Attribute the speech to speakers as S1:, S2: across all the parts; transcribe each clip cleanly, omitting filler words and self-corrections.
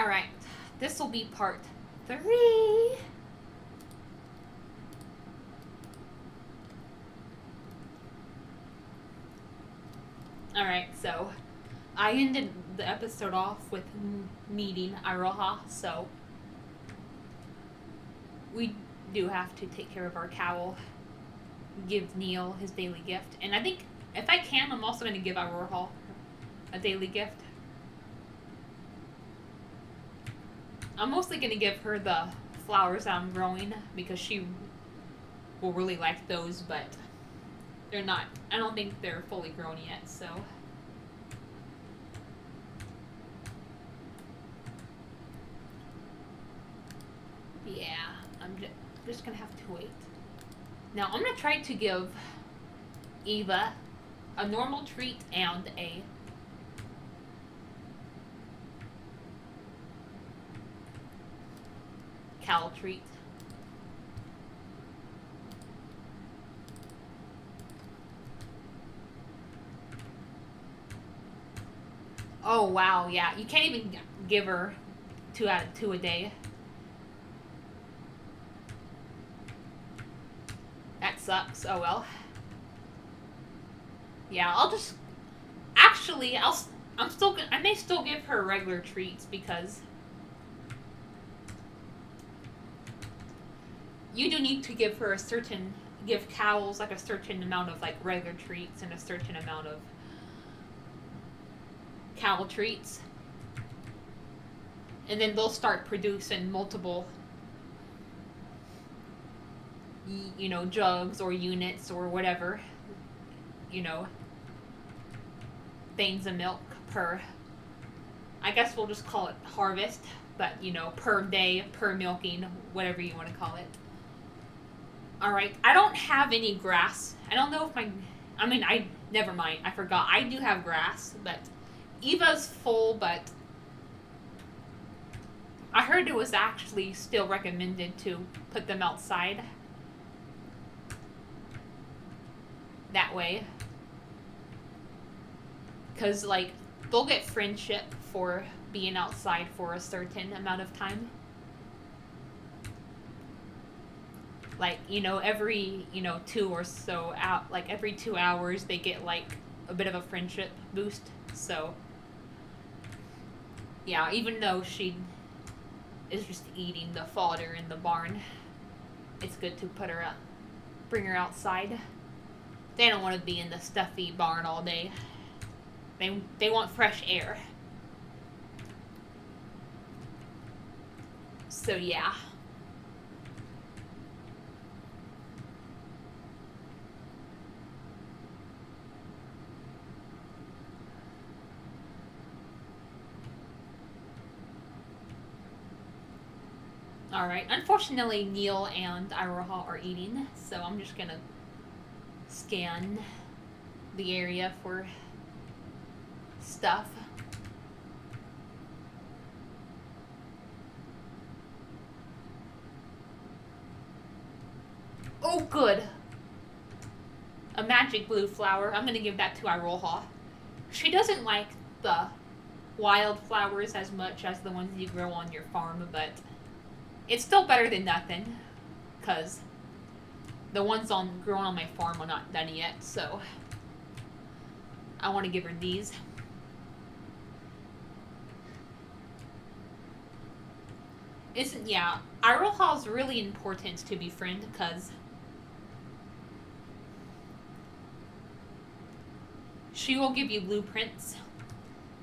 S1: Alright, this will be part 3. Alright, so I ended the episode off with meeting Iroha, so we do have to take care of our cowl, give Neil his daily gift, and I think if I can, I'm also going to give Iroha a daily gift. I'm mostly going to give her the flowers that I'm growing because she will really like those, but they're not, I don't think they're fully grown yet, so. Yeah, I'm just going to have to wait. Now, I'm going to try to give Eva a normal treat and a cowl treat. Oh, wow, yeah. You can't even give her 2 out of 2 a day. That sucks. Oh, well. Yeah, I'll just... Actually, I may still give her regular treats because you do need to give her give cowls like a certain amount of like regular treats and a certain amount of cowl treats. And then they'll start producing multiple, jugs or units or whatever, things of milk per, I guess we'll just call it harvest, but, per day, per milking, whatever you want to call it. Alright, I don't have any grass. I don't know if never mind, I forgot. I do have grass, but Eva's full, but I heard it was actually still recommended to put them outside. That way. Because, they'll get friendship for being outside for a certain amount of time. Every, 2 or so out, every 2 hours they get, a bit of a friendship boost. So, yeah, even though she is just eating the fodder in the barn, it's good to bring her outside. They don't want to be in the stuffy barn all day. They want fresh air. So, yeah. Alright, unfortunately Neil and Iroha are eating, so I'm just gonna scan the area for stuff. Oh, good! A magic blue flower. I'm gonna give that to Iroha. She doesn't like the wildflowers as much as the ones you grow on your farm, but it's still better than nothing, because the ones grown on my farm are not done yet, so I want to give her these. Iroha is really important to befriend, because she will give you blueprints.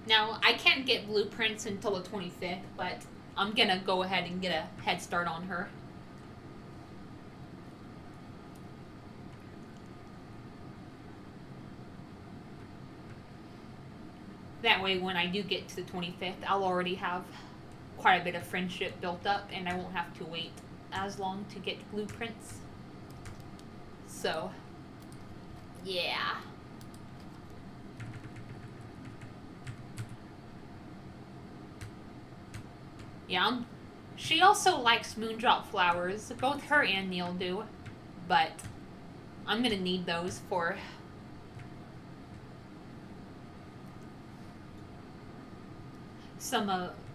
S1: Now, I can't get blueprints until the 25th, but I'm gonna go ahead and get a head start on her. That way, when I do get to the 25th, I'll already have quite a bit of friendship built up, and I won't have to wait as long to get blueprints. So, yeah. Yeah, she also likes moondrop flowers. Both her and Neil do. But I'm gonna need those for some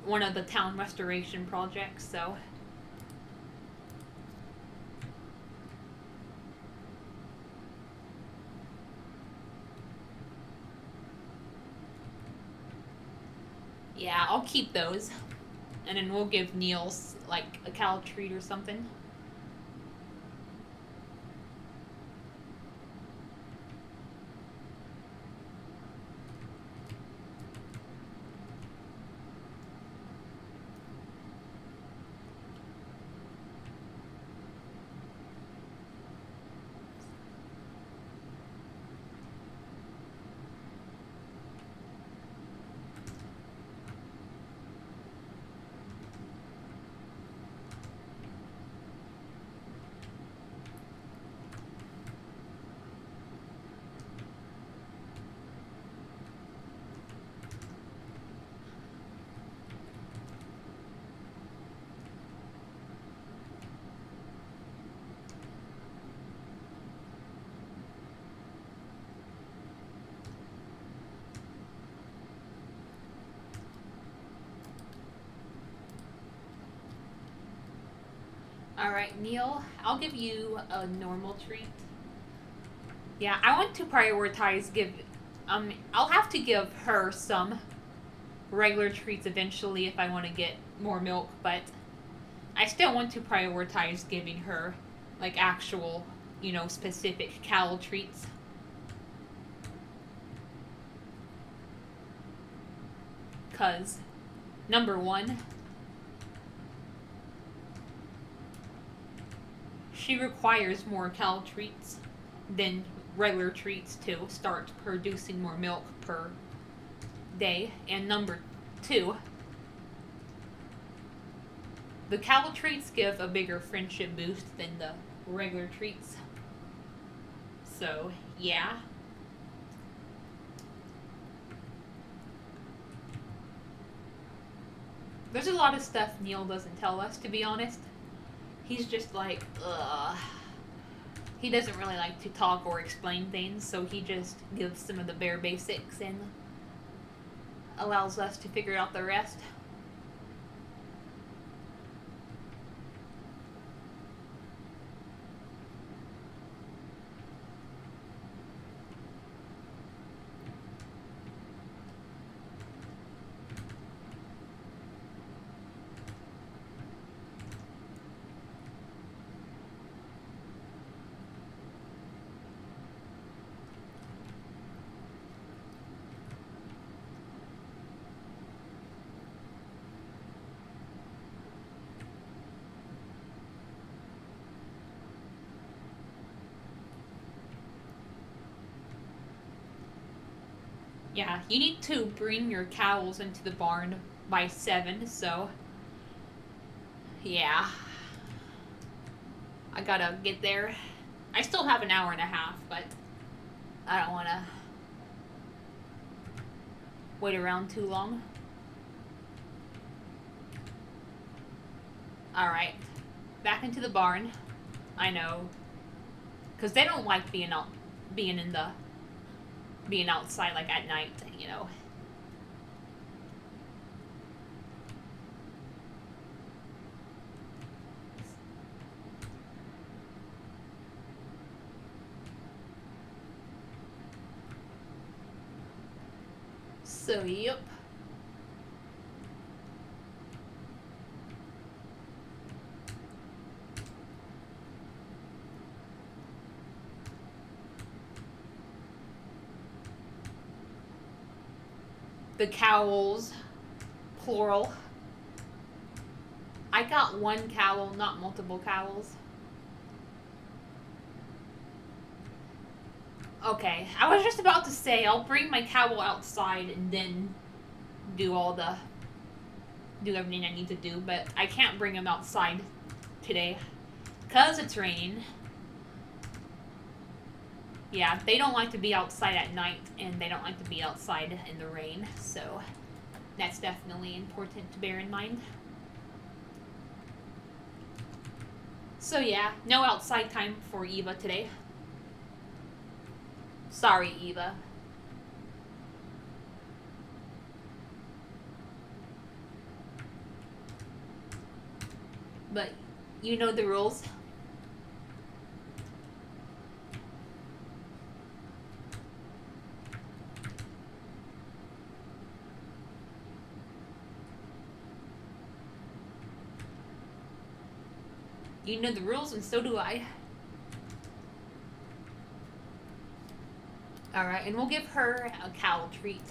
S1: one of the town restoration projects, so. Yeah, I'll keep those. And then we'll give Niels, like, a cow treat or something. Alright, Neil, I'll give you a normal treat. Yeah, I want to prioritize I'll have to give her some regular treats eventually if I want to get more milk, but I still want to prioritize giving her, like, actual, specific cow treats. Because, number one, she requires more cow treats than regular treats to start producing more milk per day. And number two, the cow treats give a bigger friendship boost than the regular treats. So, yeah. There's a lot of stuff Neil doesn't tell us, to be honest. He's just like, ugh. He doesn't really like to talk or explain things, so he just gives some of the bare basics and allows us to figure out the rest. Yeah, you need to bring your cows into the barn by 7, so. Yeah. I gotta get there. I still have an hour and a half, but I don't wanna wait around too long. Alright. Back into the barn. I know. Because they don't like being outside, like, at night, So, yep. The cowls, plural. I got one cowl, not multiple cowls. Okay, I was just about to say I'll bring my cowl outside and then do everything I need to do, but I can't bring him outside today because it's raining. Yeah, they don't like to be outside at night, and they don't like to be outside in the rain, so that's definitely important to bear in mind. So yeah, no outside time for Eva today. Sorry, Eva. But you know the rules. You know the rules, and so do I. Alright, and we'll give her a cow treat.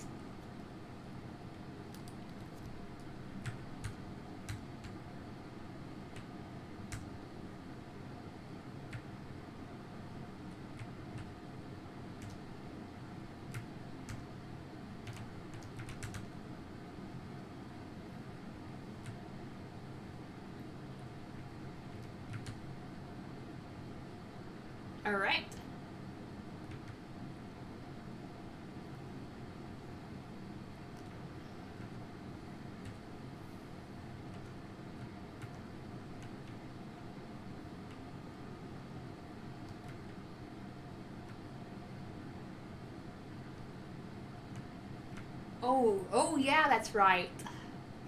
S1: Alright. Oh yeah, that's right.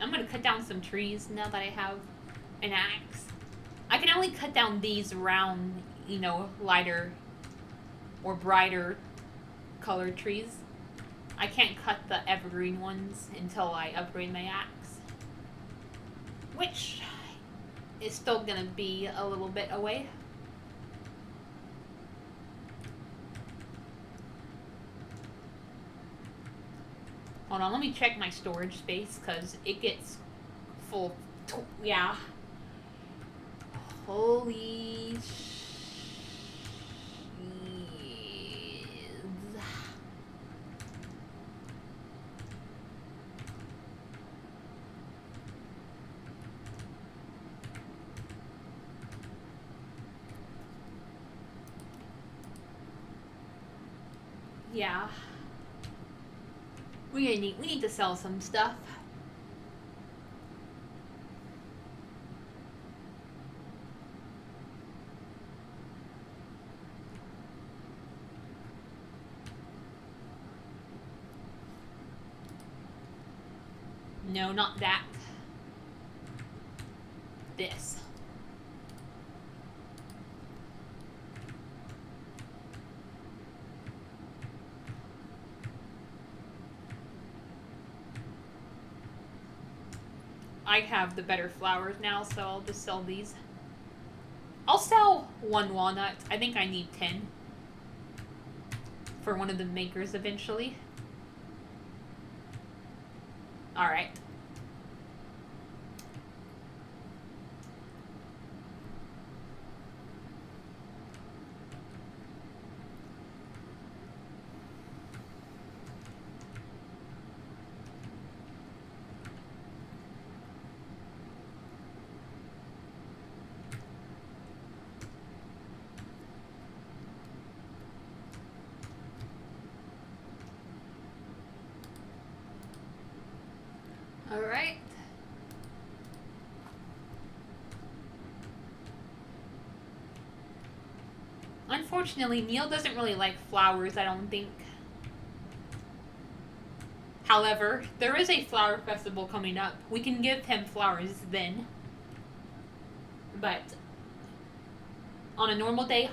S1: I'm gonna cut down some trees now that I have an axe. I can only cut down these round, lighter or brighter colored trees. I can't cut the evergreen ones until I upgrade my axe. Which is still gonna be a little bit away. Hold on, let me check my storage space because it gets full. Yeah. Holy yeah. We need to sell some stuff. No, not that. This. I have the better flowers now, so I'll just sell these. I'll sell 1 walnut. I think I need 10 for one of the makers eventually. Alright. Alright. Unfortunately, Neil doesn't really like flowers, I don't think. However, there is a flower festival coming up. We can give him flowers then. But on a normal day,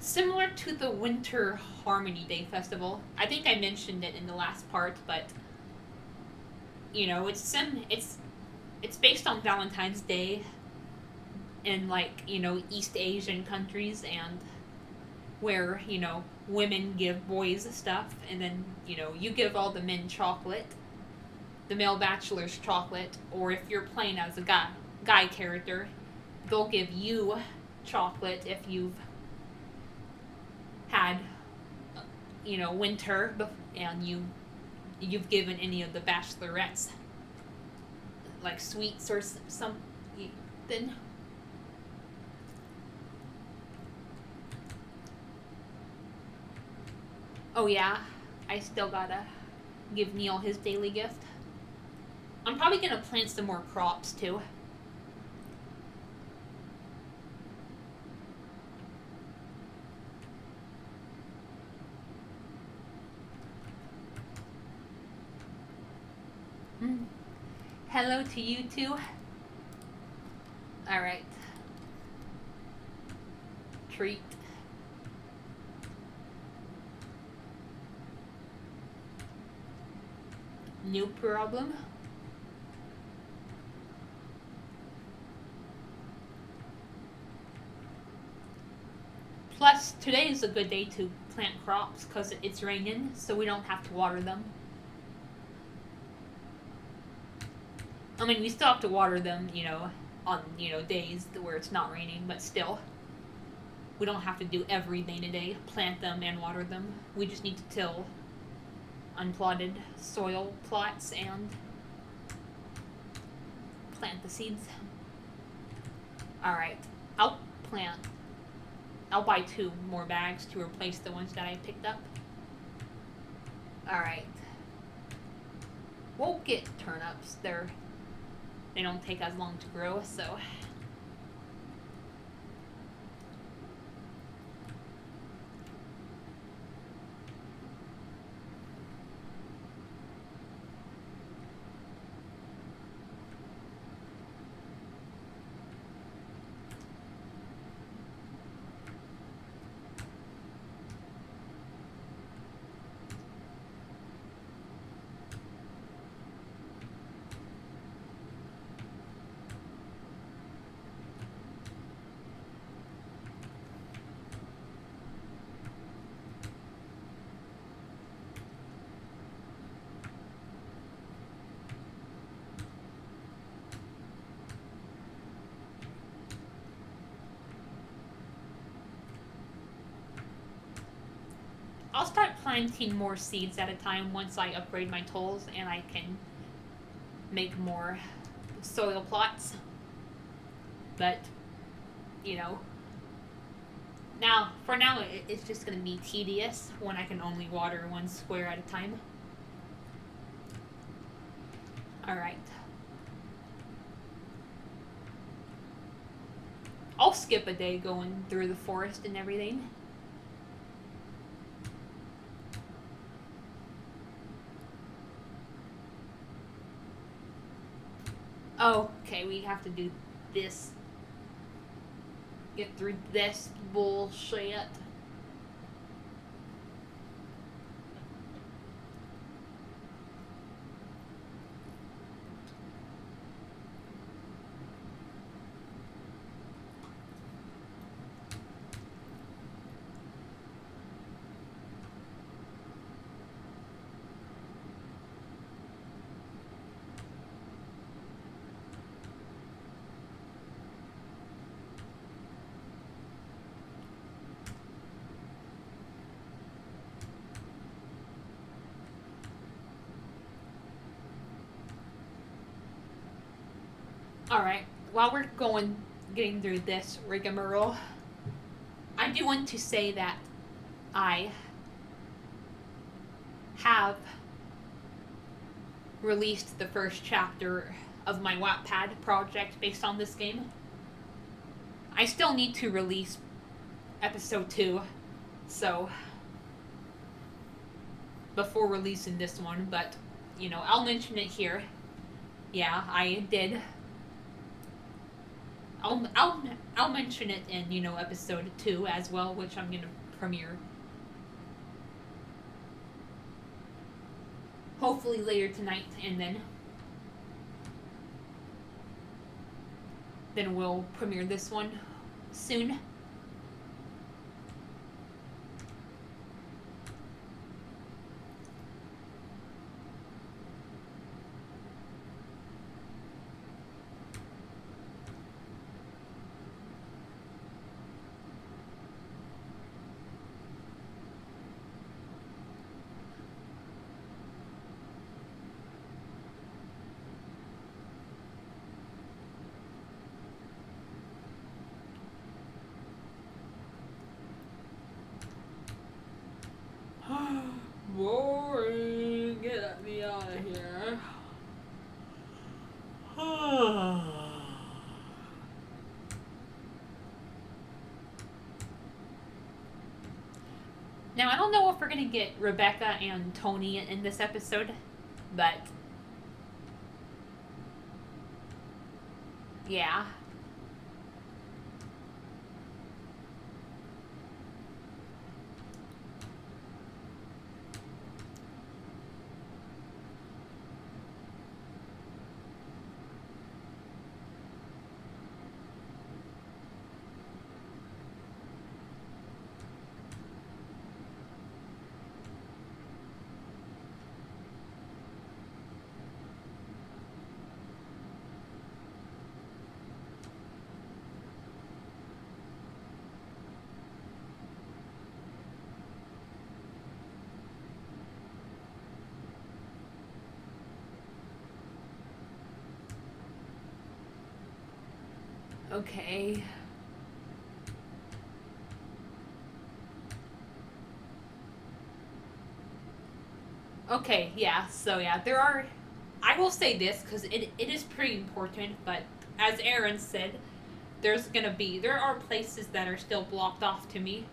S1: Similar to the Winter Harmony Day Festival. I think I mentioned it in the last part, but it's based on Valentine's Day in East Asian countries, and where, women give boys stuff, and then, you give all the men chocolate, the male bachelors chocolate, or if you're playing as a guy character, they'll give you chocolate if you've had, winter, and you've given any of the bachelorettes like sweets or something. Oh yeah, I still gotta give Neil his daily gift. I'm probably gonna plant some more crops too. Hello to you too. Alright. Treat. No problem. Plus, today is a good day to plant crops because it's raining, so we don't have to water them. I mean, we still have to water them, on, days where it's not raining, but still. We don't have to do everything today, plant them and water them. We just need to till unplotted soil plots and plant the seeds. Alright, I'll buy 2 more bags to replace the ones that I picked up. Alright. We'll get turnips. They don't take as long to grow, so... I'll start planting more seeds at a time once I upgrade my tools and I can make more soil plots. But, for now, it's just going to be tedious when I can only water 1 square at a time. Alright. I'll skip a day going through the forest and everything. Oh, okay, we have to do this. Get through this bullshit. Alright, while we're getting through this rigmarole, I do want to say that I have released the first chapter of my Wattpad project based on this game. I still need to release episode 2, so before releasing this one, but I'll mention it here. Yeah, I did. I'll mention it in episode 2 as well, which I'm gonna premiere hopefully later tonight, and then we'll premiere this one soon. Boring. Get me out of here. Now, I don't know if we're going to get Rebecca and Tony in this episode, but Yeah. Okay. Okay, yeah, so yeah, there are. I will say this because it is pretty important, but as Aaron said, there are places that are still blocked off to me,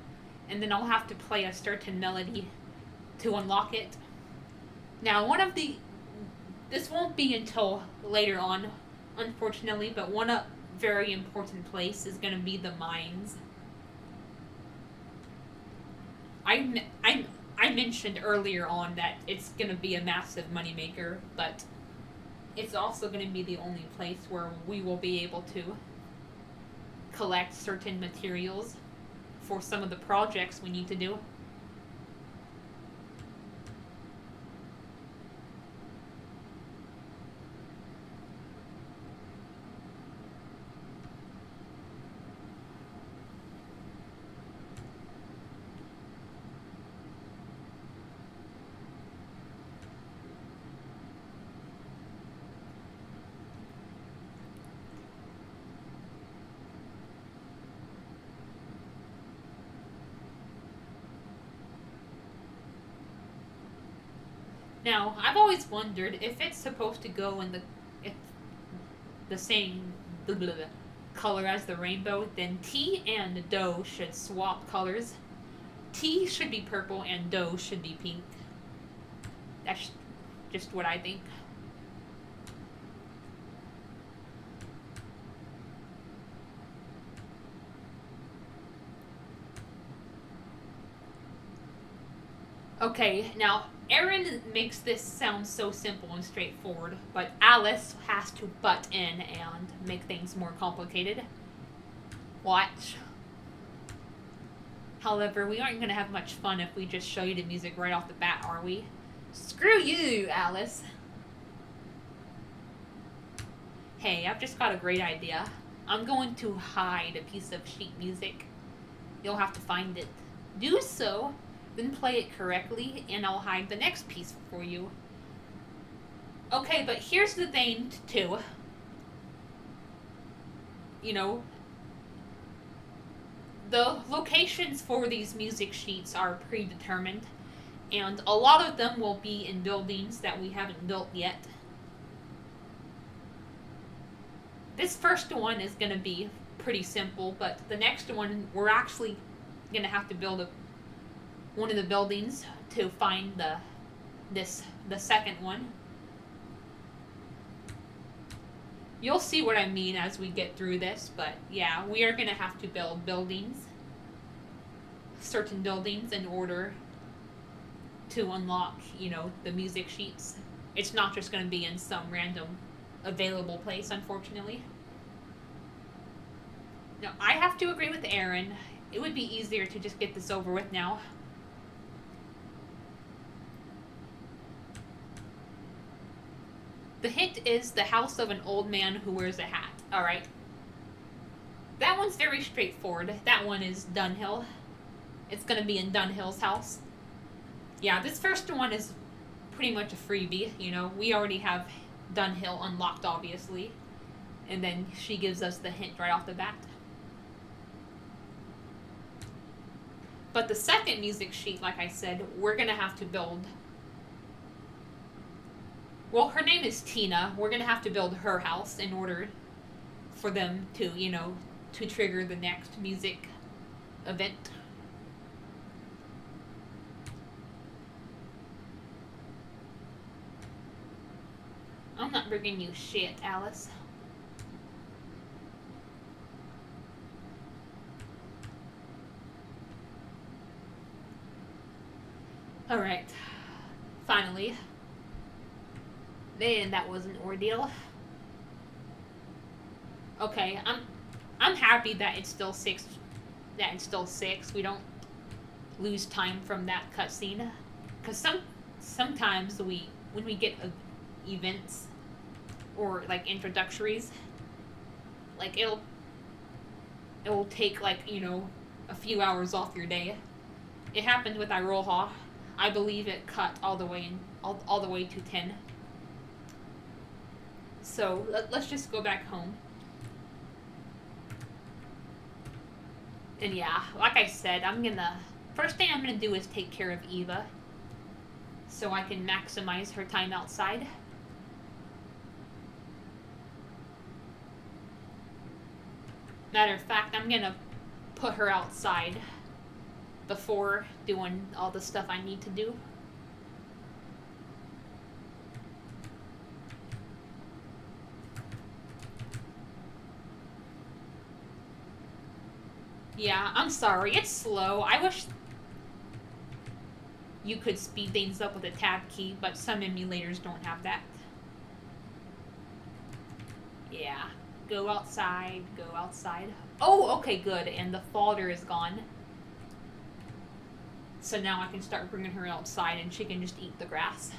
S1: and then I'll have to play a certain melody to unlock it. Now, this won't be until later on, unfortunately, but one very important place is going to be the mines. I I mentioned earlier on that it's going to be a massive moneymaker, but it's also going to be the only place where we will be able to collect certain materials for some of the projects we need to do. Now, I've always wondered if it's supposed to go in if the same blah, blah, blah, color as the rainbow, then T and Doe should swap colors. T should be purple and Doe should be pink. That's just what I think. Okay, now Aaron makes this sound so simple and straightforward, but Alice has to butt in and make things more complicated. Watch. However, we aren't going to have much fun if we just show you the music right off the bat, are we? Screw you, Alice. Hey, I've just got a great idea. I'm going to hide a piece of sheet music. You'll have to find it. Do so, then play it correctly, and I'll hide the next piece for you. Okay, but here's the thing, too. You know, the locations for these music sheets are predetermined, and a lot of them will be in buildings that we haven't built yet. This first one is going to be pretty simple, but the next one we're actually going to have to build one of the buildings to find the second one. You'll see what I mean as we get through this, but yeah, we are going to have to build certain buildings in order to unlock, the music sheets. It's not just going to be in some random available place, unfortunately. Now, I have to agree with Aaron. It would be easier to just get this over with now. The hint is the house of an old man who wears a hat. Alright. That one's very straightforward. That one is Dunhill. It's going to be in Dunhill's house. Yeah, this first one is pretty much a freebie. We already have Dunhill unlocked, obviously. And then she gives us the hint right off the bat. But the second music sheet, like I said, we're going to have to build. Well, her name is Tina. We're going to have to build her house in order for them to, to trigger the next music event. I'm not bringing you shit, Alice. Alright. Finally. Man, that was an ordeal. Okay, I'm happy that it's still six. That it's still six. We don't lose time from that cutscene, because sometimes when we get events or like introductories, like it'll take like a few hours off your day. It happened with Iroha. I believe it cut all the way to 10. So let's just go back home. And yeah, like I said, first thing I'm gonna do is take care of Eva, so I can maximize her time outside. Matter of fact, I'm gonna put her outside before doing all the stuff I need to do. Yeah, I'm sorry, it's slow. I wish you could speed things up with a tab key, but some emulators don't have that. Yeah, go outside, go outside. Oh, okay, good, and the fodder is gone. So now I can start bringing her outside and she can just eat the grass.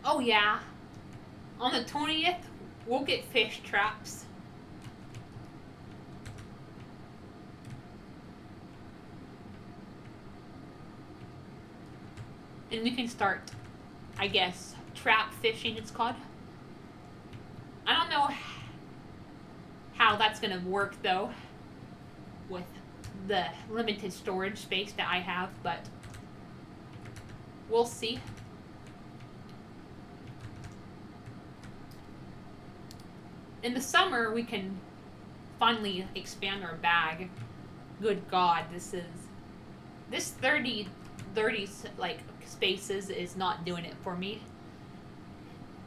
S1: Oh yeah, on the 20th, we'll get fish traps. And we can start, I guess, trap fishing it's called. I don't know how that's gonna work though, with the limited storage space that I have, but we'll see. In the summer, we can finally expand our bag. Good God, this 30 like spaces is not doing it for me.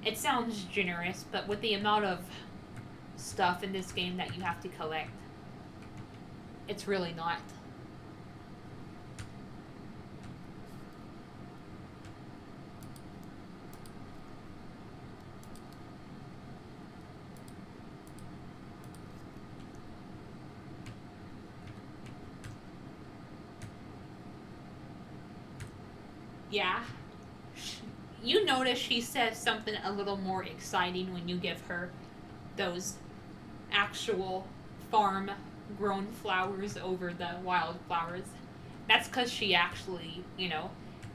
S1: It sounds generous, but with the amount of stuff in this game that you have to collect, it's really not. Yeah. you notice she says something a little more exciting when you give her those actual farm grown flowers over the wildflowers. That's because she actually,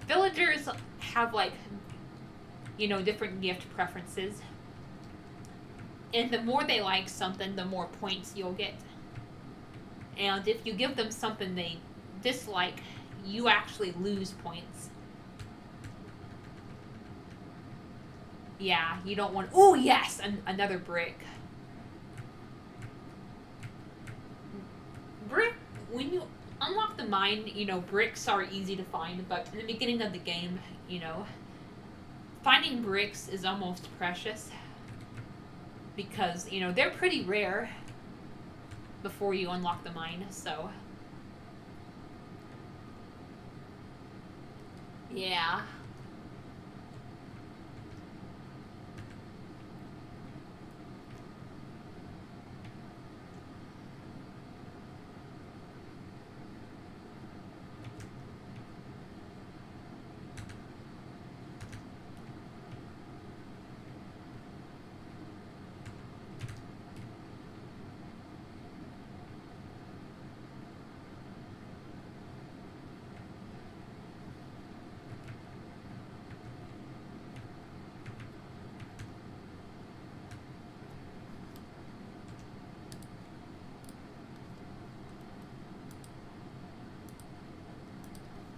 S1: villagers have like, different gift preferences. And the more they like something, the more points you'll get. And if you give them something they dislike, you actually lose points. Yeah, you don't want. Oh, yes! Another brick. Brick, when you unlock the mine, bricks are easy to find, but in the beginning of the game, finding bricks is almost precious. Because, they're pretty rare before you unlock the mine, so. Yeah.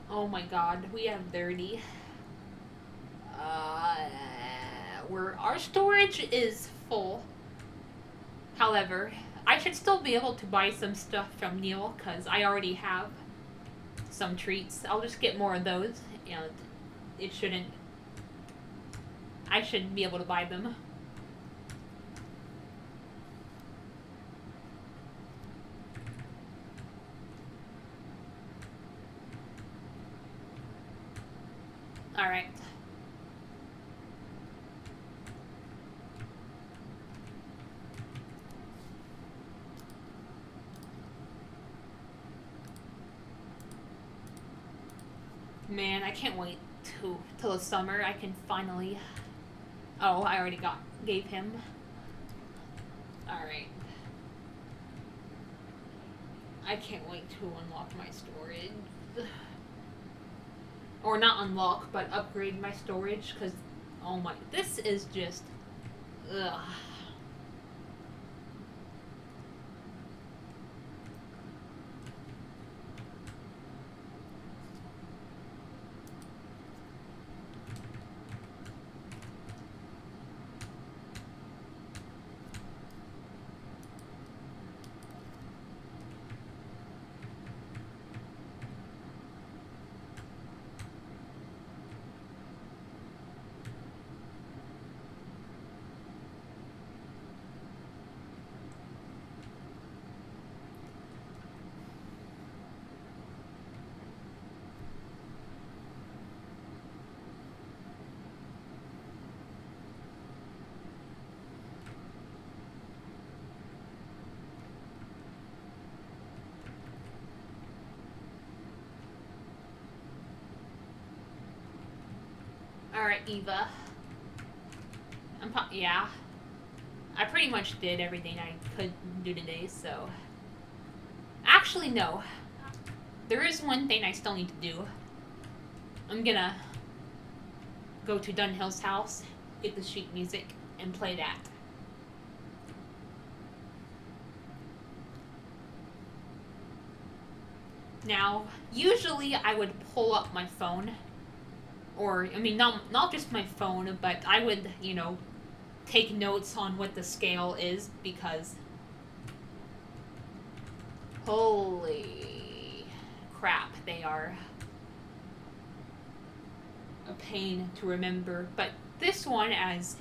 S1: Oh my god, we have 30. Where our storage is full. However, I should still be able to buy some stuff from Neil because I already have some treats. I'll just get more of those, and it shouldn't. I should be able to buy them. Alright. Man, I can't wait till the summer. I can finally. Oh, I already gave him. Alright. I can't wait to unlock my storage. Or not unlock, but upgrade my storage, because, oh my, this is just, ugh. Alright, Eva. Yeah. I pretty much did everything I could do today, so. Actually, no. There is one thing I still need to do. I'm gonna go to Dunhill's house, get the sheet music, and play that. Now, usually I would pull up my phone. Or, I mean, not just my phone, but I would, take notes on what the scale is because. Holy crap, they are a pain to remember. But this one, as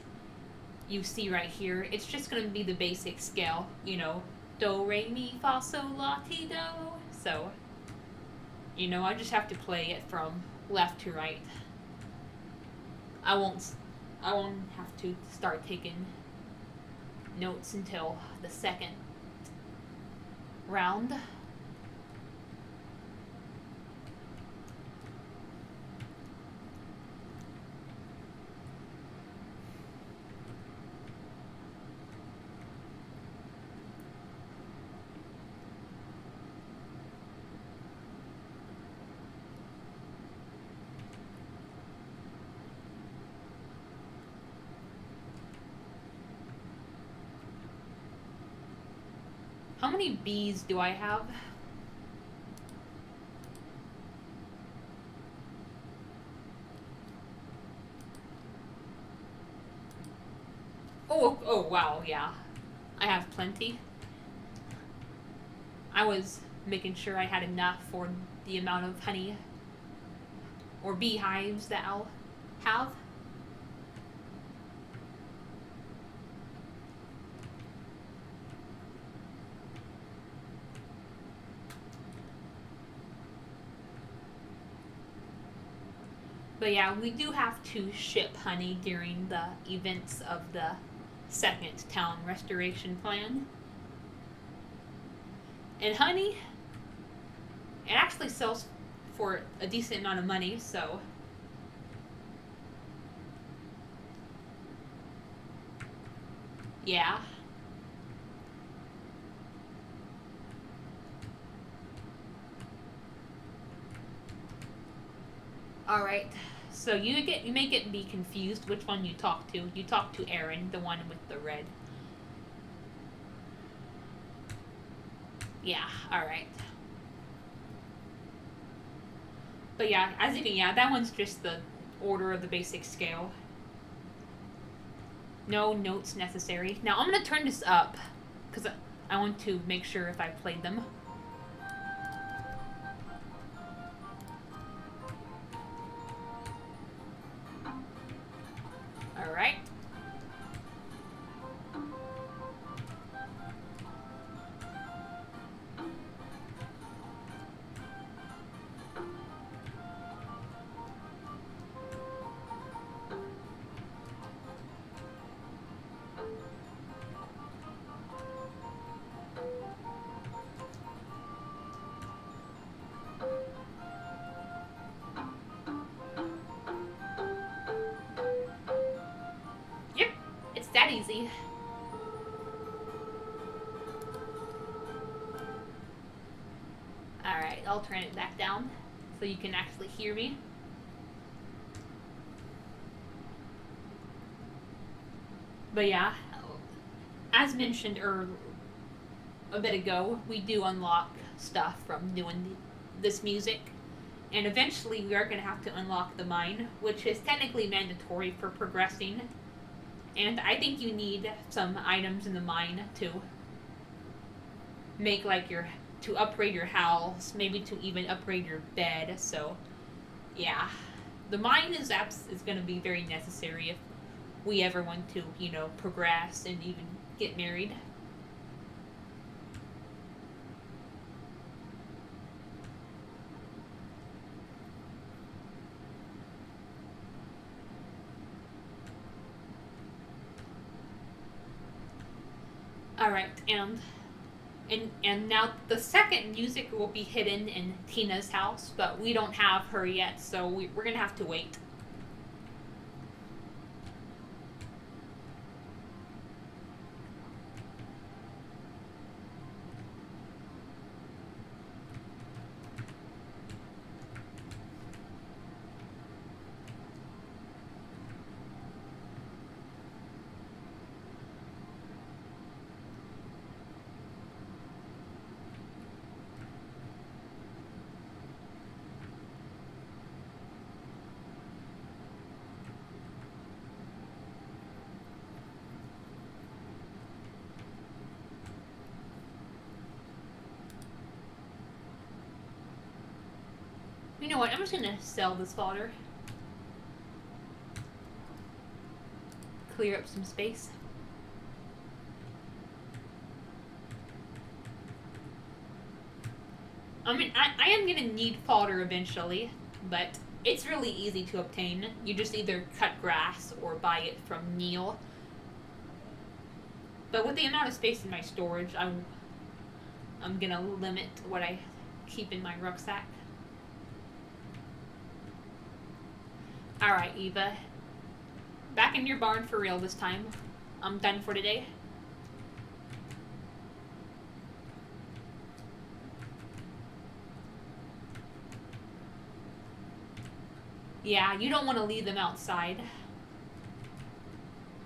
S1: you see right here, it's just going to be the basic scale, do, re, mi, fa, sol, la, ti, do. So, I just have to play it from left to right. I won't have to start taking notes until the second round. How many bees do I have? Oh, wow, yeah. I have plenty. I was making sure I had enough for the amount of honey or beehives that I'll have. But yeah, we do have to ship honey during the events of the second town restoration plan. And honey, it actually sells for a decent amount of money, so yeah. All right. So you may get be confused which one you talk to. You talk to Aaron, the one with the red. Yeah. All right. But yeah, as you can, yeah, that one's just the order of the basic scale. No notes necessary. Now I'm gonna turn this up because I want to make sure if I played them. All right. Yep. It's that easy. All right. I'll turn it back down so you can actually hear me. But yeah, as mentioned a bit ago, we do unlock stuff from doing this music. And eventually we are going to have to unlock the mine, which is technically mandatory for progressing. And I think you need some items in the mine to make like to upgrade your house, maybe to even upgrade your bed. So, yeah. The mine is going to be very necessary if we ever want to, progress and even get married. All right, and now the second music will be hidden in Tina's house, but we don't have her yet, so we're gonna have to wait. You know what? I'm just gonna sell this fodder, clear up some space. I mean, I am gonna need fodder eventually, but it's really easy to obtain. You just either cut grass or buy it from Neil. But with the amount of space in my storage, I'm gonna limit what I keep in my rucksack. All right, Eva, back in your barn for real this time. I'm done for today. Yeah, you don't want to leave them outside.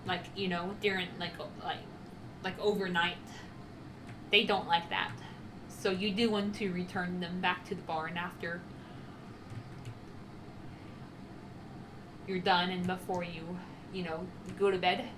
S1: Like, during like overnight. They don't like that. So you do want to return them back to the barn after you're done and before you know, go to bed.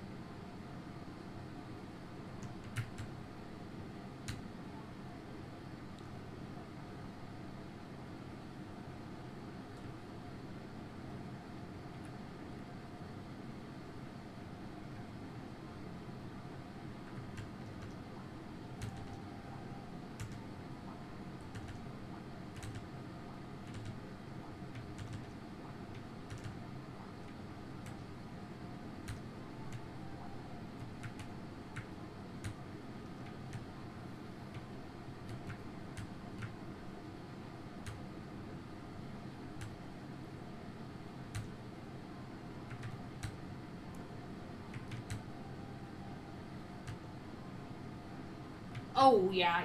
S1: Oh, yeah.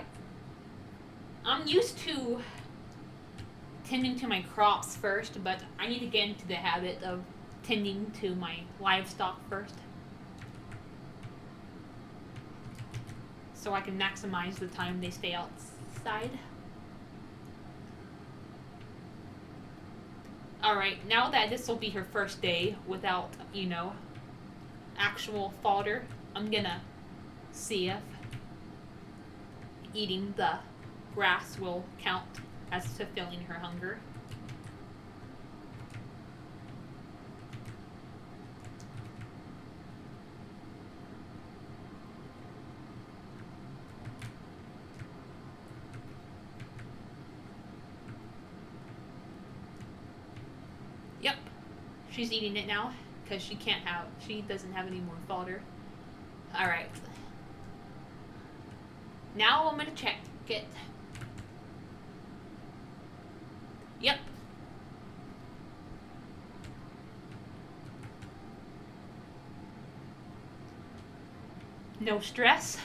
S1: I'm used to tending to my crops first, but I need to get into the habit of tending to my livestock first so I can maximize the time they stay outside. Alright, now that this will be her first day without, you know, actual fodder, I'm gonna see if eating the grass will count as fulfilling her hunger. Yep, she's eating it now because she doesn't have any more fodder. All right. Now I'm gonna check it. Yep. No stress.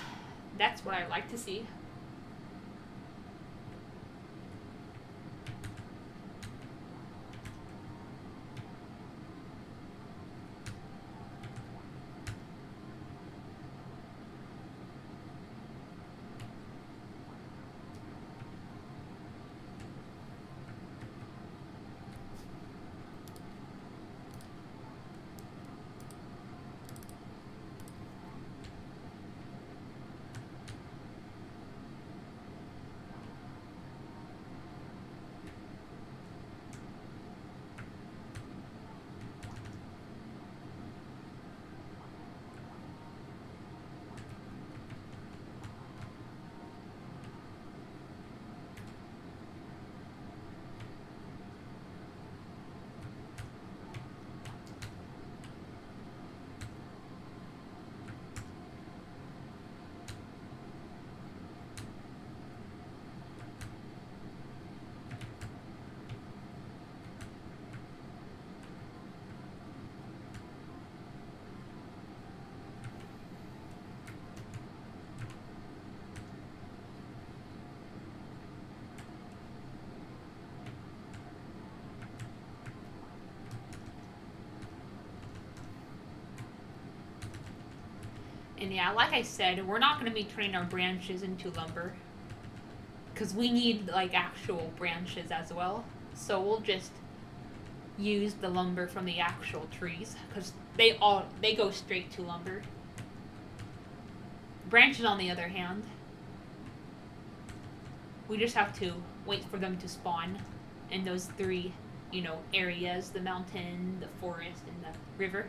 S1: That's what I like to see. And yeah, like I said, we're not going to be turning our branches into lumber because we need like actual branches as well. So we'll just use the lumber from the actual trees because they go straight to lumber. Branches, on the other hand, we just have to wait for them to spawn in those three, you know, areas: the mountain, the forest, and the river.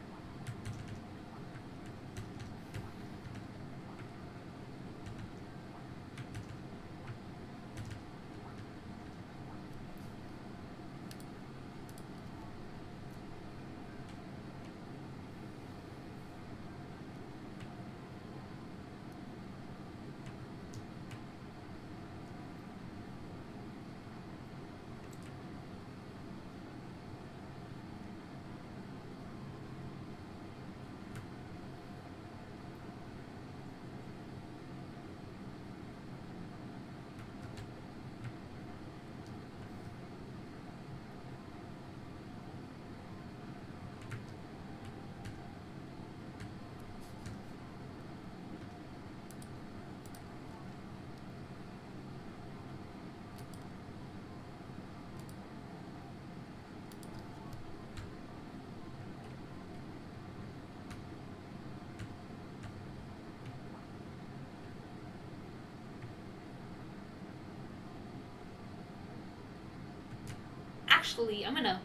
S1: actually, I'm gonna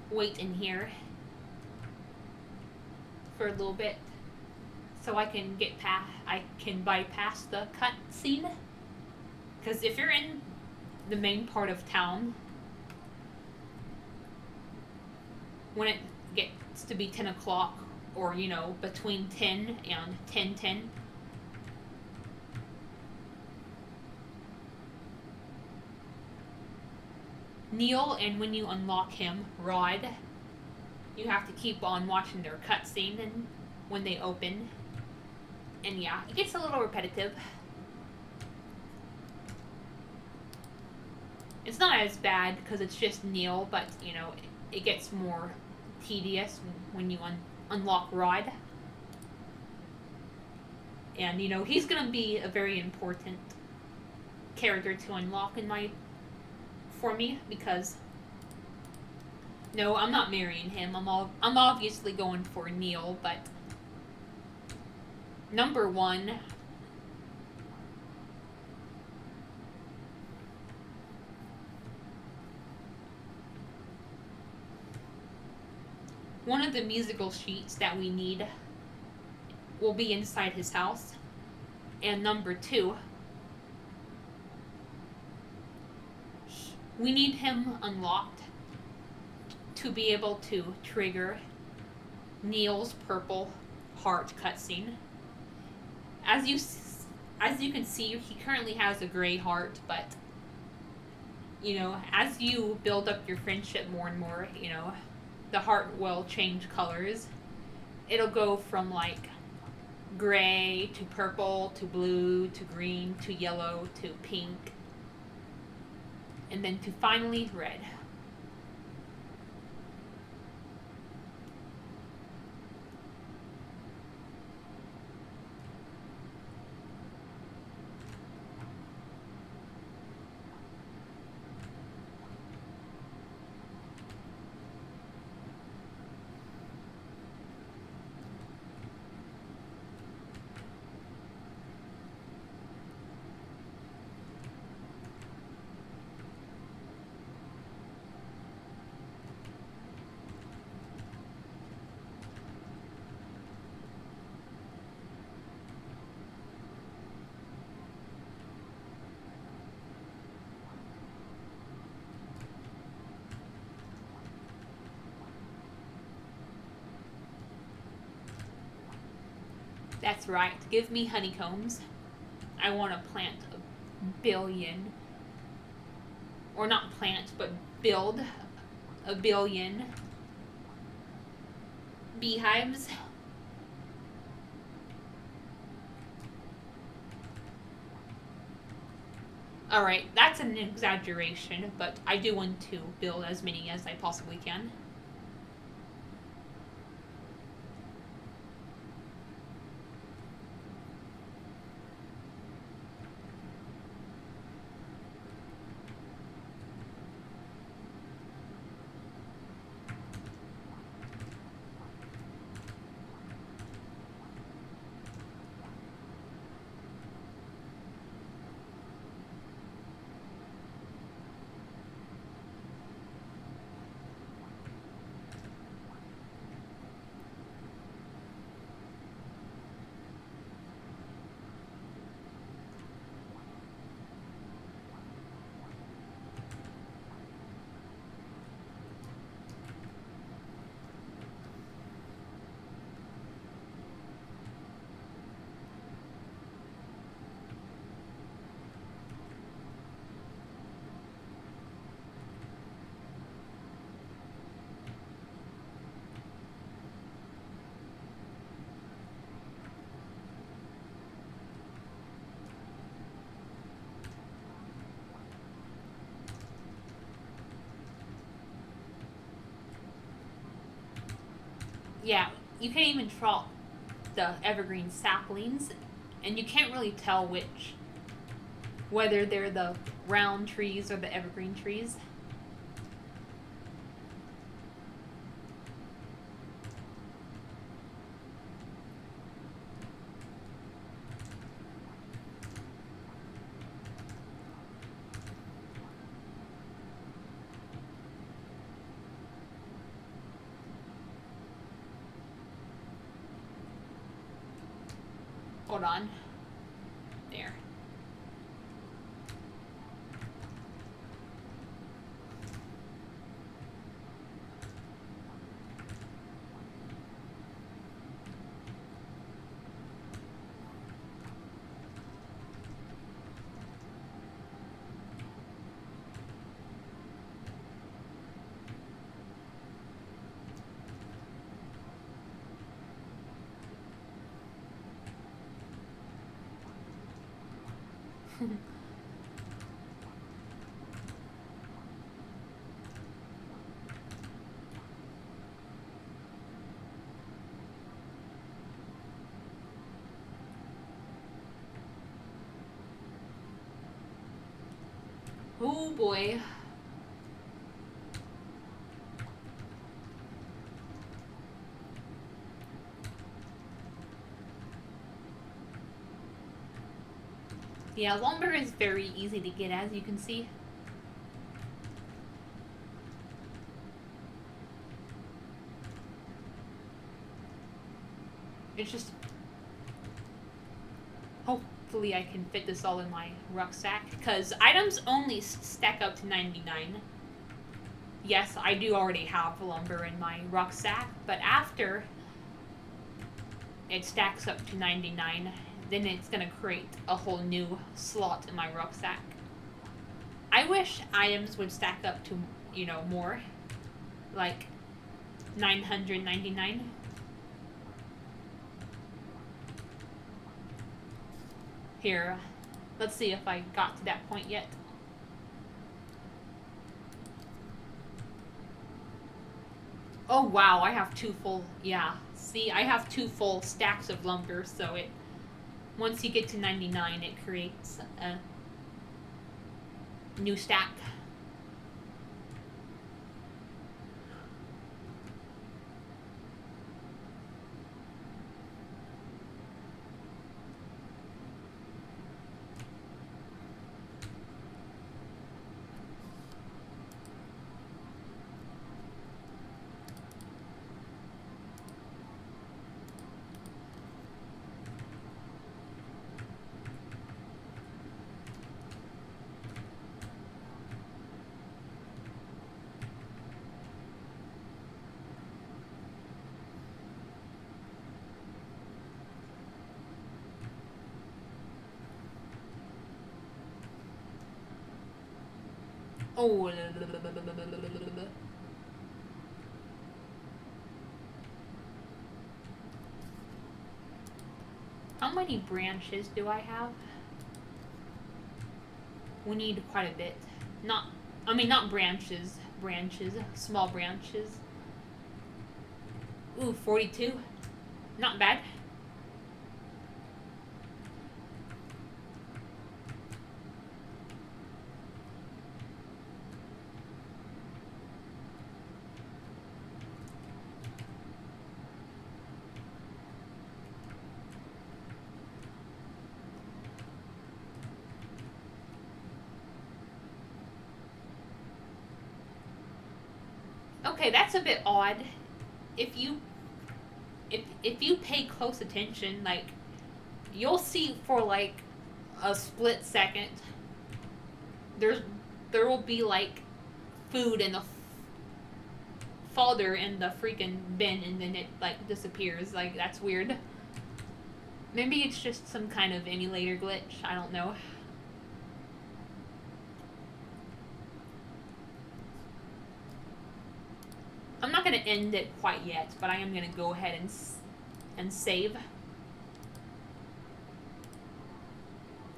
S1: wait in here for a little bit so I can bypass the cutscene. Because if you're in the main part of town, when it gets to be 10 o'clock, or, between 10 and 10:10, Neil, and when you unlock him, Rod, you have to keep on watching their cutscene and when they open. And yeah, it gets a little repetitive. It's not as bad because it's just Neil, but, it gets more tedious when you unlock Rod. And, he's going to be a very important character to unlock for me, because no, I'm not marrying him. I'm obviously going for Neil, but number one, one of the musical sheets that we need will be inside his house. And number two, we need him unlocked to be able to trigger Neil's purple heart cutscene. As you can see, he currently has a gray heart, but as you build up your friendship more and more, the heart will change colors. It'll go from like gray to purple to blue to green to yellow to pink, and then to finally red. That's right. Give me honeycombs. I want to plant a billion. Or not plant, but build a billion beehives. Alright, that's an exaggeration, but I do want to build as many as I possibly can. Yeah, you can't even drop the evergreen saplings, and you can't really tell whether they're the round trees or the evergreen trees. Hold on. There. Oh boy. Yeah, lumber is very easy to get, as you can see. It's just... Hopefully I can fit this all in my rucksack, because items only stack up to 99. Yes, I do already have lumber in my rucksack, but after it stacks up to 99, then it's gonna create a whole new slot in my rucksack. I wish items would stack up to, you know, more. Like 999. Here, let's see if I got to that point yet. Oh wow, I have two full, yeah. See, I have two full stacks of lumber, so it, once you get to 99, it creates a new stack. Oh, how many branches do I have? We need quite a bit. Not branches, small branches. Ooh, 42. Not bad. Okay, that's a bit odd. If you pay close attention, like you'll see for like a split second, there will be like food in the folder in the freaking bin, and then it like disappears. Like that's weird. Maybe it's just some kind of emulator glitch. I don't know. I'm not gonna end it quite yet, but I am gonna go ahead and save.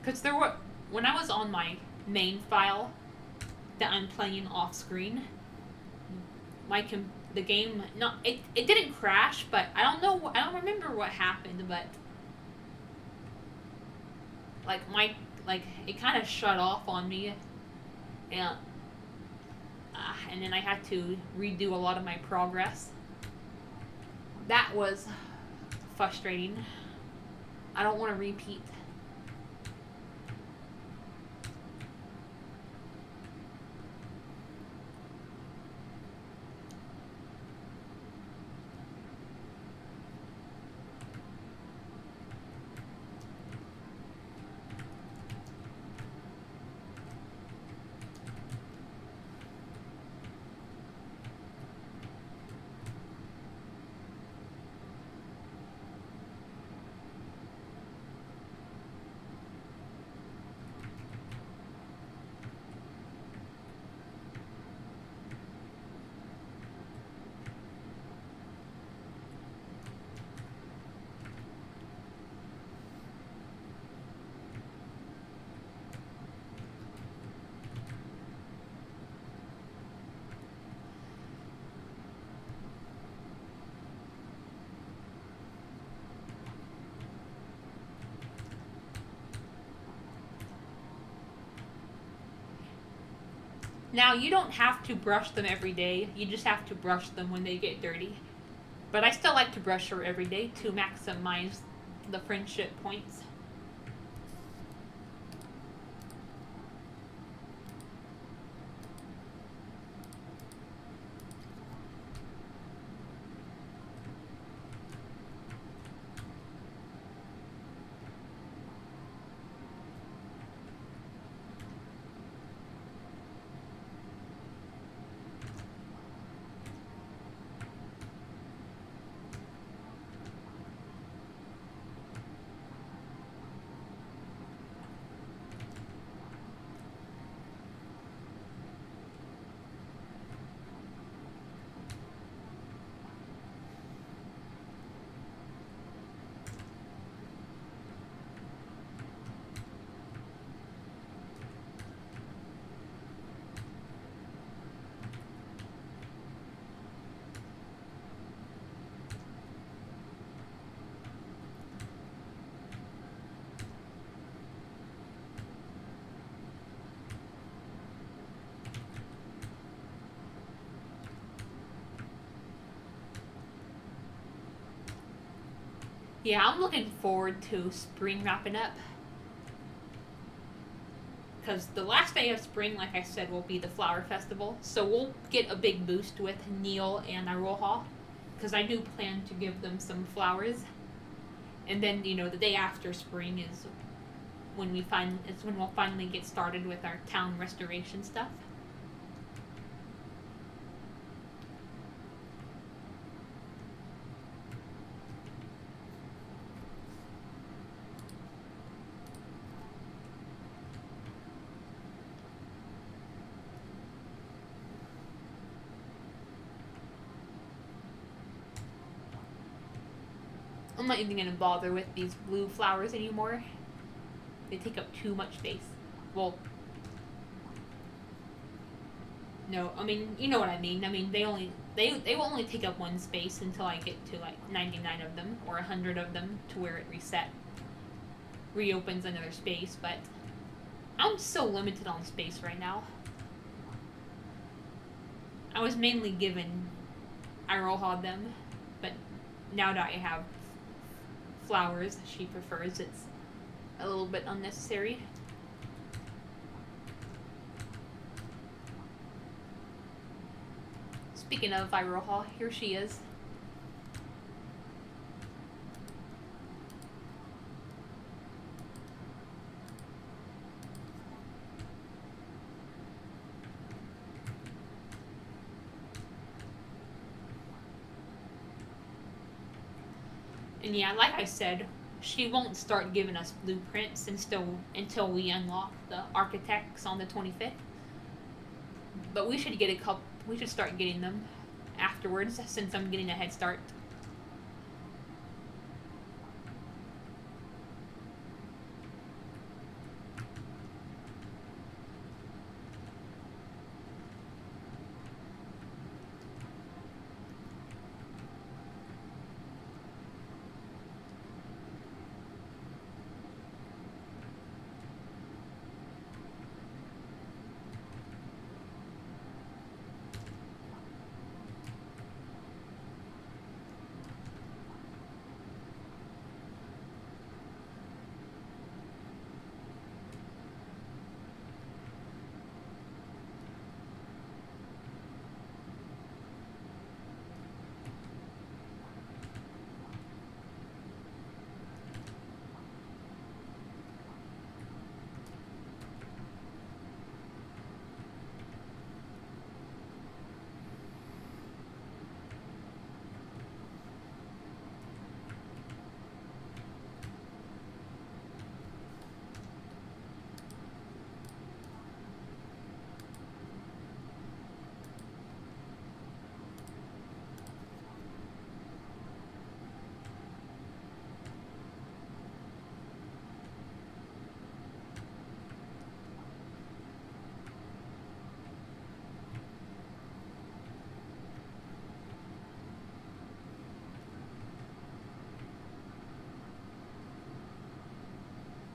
S1: Because there were, when I was on my main file that I'm playing off screen, the game, it didn't crash, but I don't remember what happened, but like it kind of shut off on me, and then I had to redo a lot of my progress. That was frustrating. I don't want to repeat. Now, you don't have to brush them every day, you just have to brush them when they get dirty. But I still like to brush her every day to maximize the friendship points. Yeah, I'm looking forward to spring wrapping up. Because the last day of spring, like I said, will be the flower festival. So we'll get a big boost with Neil and Iroha. Because I do plan to give them some flowers. And then, the day after spring is when we'll finally get started with our town restoration stuff. I'm not even gonna bother with these blue flowers anymore. They take up too much space. Well, no, I mean, you know what I mean. I mean, they will only take up one space until I get to like 99 of them or 100 of them to where it reopens another space. But I'm so limited on space right now. I was mainly given Iroha them, but now that I have flowers she prefers, it's a little bit unnecessary. Speaking of Iroha, here she is. And yeah, like I said, she won't start giving us blueprints until we unlock the architects on the 25th. But we should get a couple. We should start getting them afterwards, since I'm getting a head start.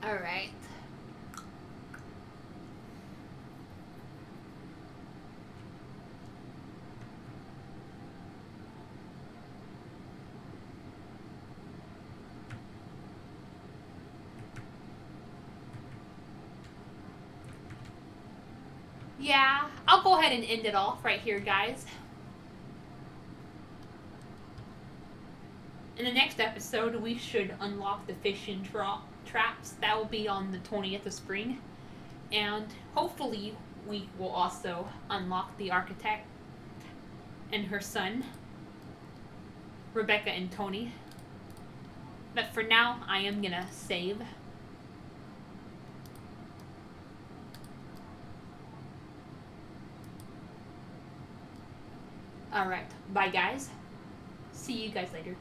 S1: All right. Yeah, I'll go ahead and end it off right here, guys. In the next episode, we should unlock the fishing traps. That will be on the 20th of spring. And hopefully, we will also unlock the architect and her son, Rebecca and Tony. But for now, I am gonna save. Alright, bye guys. See you guys later.